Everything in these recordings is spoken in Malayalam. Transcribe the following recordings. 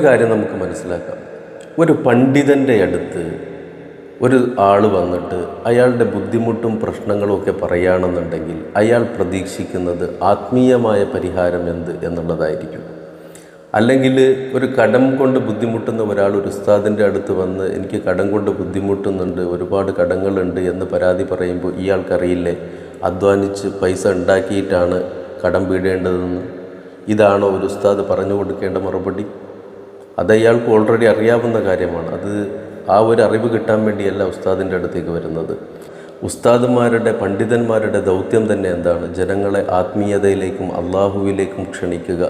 കാര്യം നമുക്ക് മനസ്സിലാക്കാം. ഒരു പണ്ഡിതൻ്റെ അടുത്ത് ഒരു ആൾ വന്നിട്ട് അയാളുടെ ബുദ്ധിമുട്ടും പ്രശ്നങ്ങളും ഒക്കെ പറയുകയാണെന്നുണ്ടെങ്കിൽ അയാൾ പ്രതീക്ഷിക്കുന്നത് ആത്മീയമായ പരിഹാരം എന്നുള്ളതായിരിക്കും. അല്ലെങ്കിൽ ഒരു കടം കൊണ്ട് ബുദ്ധിമുട്ടുന്ന ഒരാൾ ഒരു ഉസ്താദിൻ്റെ അടുത്ത് വന്ന് എനിക്ക് കടം കൊണ്ട് ബുദ്ധിമുട്ടുന്നുണ്ട്, ഒരുപാട് കടങ്ങളുണ്ട് എന്ന് പരാതി പറയുമ്പോൾ ഇയാൾക്കറിയില്ലേ അധ്വാനിച്ച് പൈസ ഉണ്ടാക്കിയിട്ടാണ് കടം വീടേണ്ടതെന്ന്? ഇതാണോ ഒരു ഉസ്താദ് പറഞ്ഞു കൊടുക്കേണ്ട മറുപടി? അത് അയാൾക്ക് ഓൾറെഡി അറിയാവുന്ന കാര്യമാണ്. അത് ആ ഒരു അറിവ് കിട്ടാൻ വേണ്ടിയല്ല ഉസ്താദിൻ്റെ അടുത്തേക്ക് വരുന്നത്. ഉസ്താദുമാരുടെ പണ്ഡിതന്മാരുടെ ദൗത്യം തന്നെ എന്താണ്? ജനങ്ങളെ ആത്മീയതയിലേക്കും അള്ളാഹുവിലേക്കും ക്ഷണിക്കുക,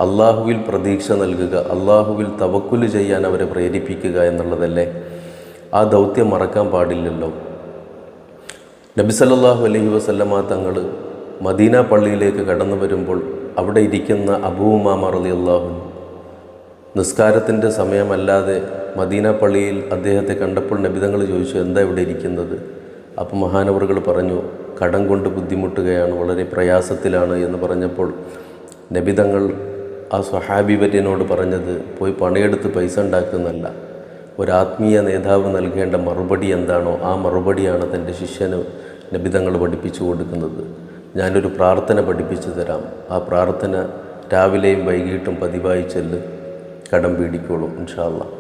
അള്ളാഹുവിൽ പ്രതീക്ഷ നൽകുക, അള്ളാഹുവിൽ തവക്കുൽ ചെയ്യാൻ അവരെ പ്രേരിപ്പിക്കുക എന്നുള്ളതല്ലേ. ആ ദൗത്യം മറക്കാൻ പാടില്ലല്ലോ. നബി സല്ലല്ലാഹു അലൈഹി വസല്ലമ തങ്ങൾ മദീന പള്ളിയിലേക്ക് കടന്നു വരുമ്പോൾ അവിടെ ഇരിക്കുന്ന അബൂ ഉമാമ റളിയല്ലാഹു അൻഹു നിസ്കാരത്തിൻ്റെ സമയമല്ലാതെ മദീന പള്ളിയിൽ അദ്ദേഹത്തെ കണ്ടപ്പോൾ നബിതങ്ങൾ ചോദിച്ചു, എന്താ ഇവിടെ ഇരിക്കുന്നത്? അപ്പോൾ മഹാനവറുകൾ പറഞ്ഞു, കടം കൊണ്ട് ബുദ്ധിമുട്ടുകയാണ്, വളരെ പ്രയാസത്തിലാണ് എന്ന് പറഞ്ഞപ്പോൾ നബിതങ്ങൾ ആ സ്വഹാബി വര്യനോട് പറഞ്ഞത്, പോയി പണിയെടുത്ത് പൈസ ഉണ്ടാക്കുന്നല്ല, ഒരാത്മീയ നേതാവ് നൽകേണ്ട മറുപടി എന്താണോ ആ മറുപടിയാണ് തൻ്റെ ശിഷ്യന് നബിതങ്ങൾ പഠിപ്പിച്ചു കൊടുക്കുന്നത്. ഞാനൊരു പ്രാർത്ഥന പഠിപ്പിച്ചു തരാം, ആ പ്രാർത്ഥന രാവിലെയും വൈകിട്ടും പതിവായി ചെല്ല്, കടം പീടിക്കോളും ഇൻഷാ അല്ലാഹ്.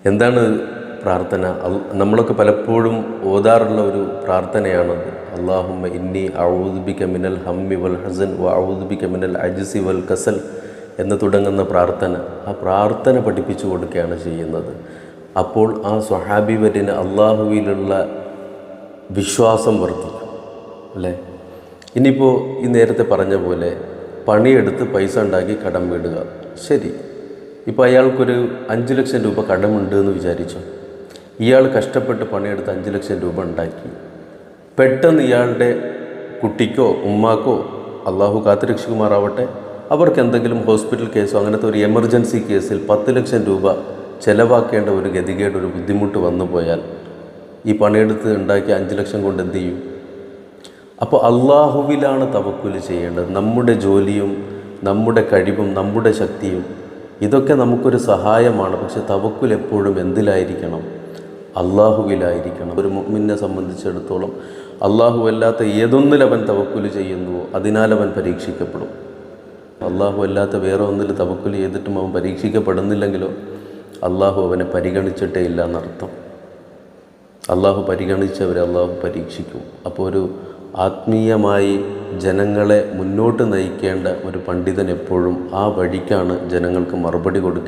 എന്താണ് പ്രാർത്ഥന? നമ്മളൊക്കെ പലപ്പോഴും ഓതാറുള്ള ഒരു പ്രാർത്ഥനയാണത്. അല്ലാഹുമ്മ ഇന്നി അഊദു ബിക മിനൽ ഹമ്മി വൽ ഹസൻ വ അഊദു ബിക മിനൽ അജ്സി വൽ കസൽ എന്ന് തുടങ്ങുന്ന പ്രാർത്ഥന. ആ പ്രാർത്ഥന പഠിപ്പിച്ചു കൊടുക്കുകയാണ് ചെയ്യുന്നത്. അപ്പോൾ ആ സ്വഹാബി വര്യന് അള്ളാഹുവിലുള്ള വിശ്വാസം വർദ്ധിക്കും അല്ലേ. ഇനിയിപ്പോൾ ഈ നേരത്തെ പറഞ്ഞ പോലെ പണിയെടുത്ത് പൈസ ഉണ്ടാക്കി കടം വീടുക, ശരി. ഇപ്പോൾ അയാൾക്കൊരു 5 ലക്ഷം രൂപ കടമുണ്ട് എന്ന് വിചാരിച്ചു. ഇയാൾ കഷ്ടപ്പെട്ട് പണിയെടുത്ത് 5 ലക്ഷം രൂപ ഉണ്ടാക്കി. പെട്ടെന്ന് ഇയാളുടെ കുട്ടിക്കോ ഉമ്മാക്കോ, അള്ളാഹു കാത്തുരക്ഷിക്കുമാറാവട്ടെ, അവർക്ക് എന്തെങ്കിലും ഹോസ്പിറ്റൽ കേസോ അങ്ങനത്തെ ഒരു എമർജൻസി കേസിൽ 10 ലക്ഷം രൂപ ചിലവാക്കേണ്ട ഒരു ഗതികേട്, ഒരു ബുദ്ധിമുട്ട് വന്നു പോയാൽ ഈ പണിയെടുത്ത് ഉണ്ടാക്കി 5 ലക്ഷം കൊണ്ട് എന്ത് ചെയ്യും? അപ്പോൾ അള്ളാഹുവിലാണ് തവക്കുൽ ചെയ്യേണ്ടത്. നമ്മുടെ ജോലിയും നമ്മുടെ കഴിവും നമ്മുടെ ശക്തിയും ഇതൊക്കെ നമുക്കൊരു സഹായമാണ്. പക്ഷെ തവക്കുൽ എപ്പോഴും എന്തിലായിരിക്കണം? അള്ളാഹുവിലായിരിക്കണം. ഒരു മുഅ്മിനെ സംബന്ധിച്ചിടത്തോളം അള്ളാഹു അല്ലാത്ത ഏതൊന്നിൽ അവൻ തവക്കുൽ ചെയ്യുന്നുവോ അതിനാൽ അവൻ പരീക്ഷിക്കപ്പെടും. അള്ളാഹു അല്ലാത്ത വേറെ ഒന്നിൽ തവക്കുൽ ചെയ്തിട്ടും അവൻ പരീക്ഷിക്കപ്പെടുന്നില്ലെങ്കിലോ അള്ളാഹു അവനെ പരിഗണിച്ചിട്ടേ ഇല്ല എന്നർത്ഥം. അള്ളാഹു പരിഗണിച്ചവരെ അള്ളാഹു പരീക്ഷിക്കും. അപ്പോൾ ഒരു ആത്മീയമായി ജനങ്ങളെ മുന്നോട്ട് നയിക്കേണ്ട ഒരു പണ്ഡിതൻ എപ്പോഴും ആ വഴിക്കാണ് ജനങ്ങൾക്ക് മറുപടി കൊടുക്കുക.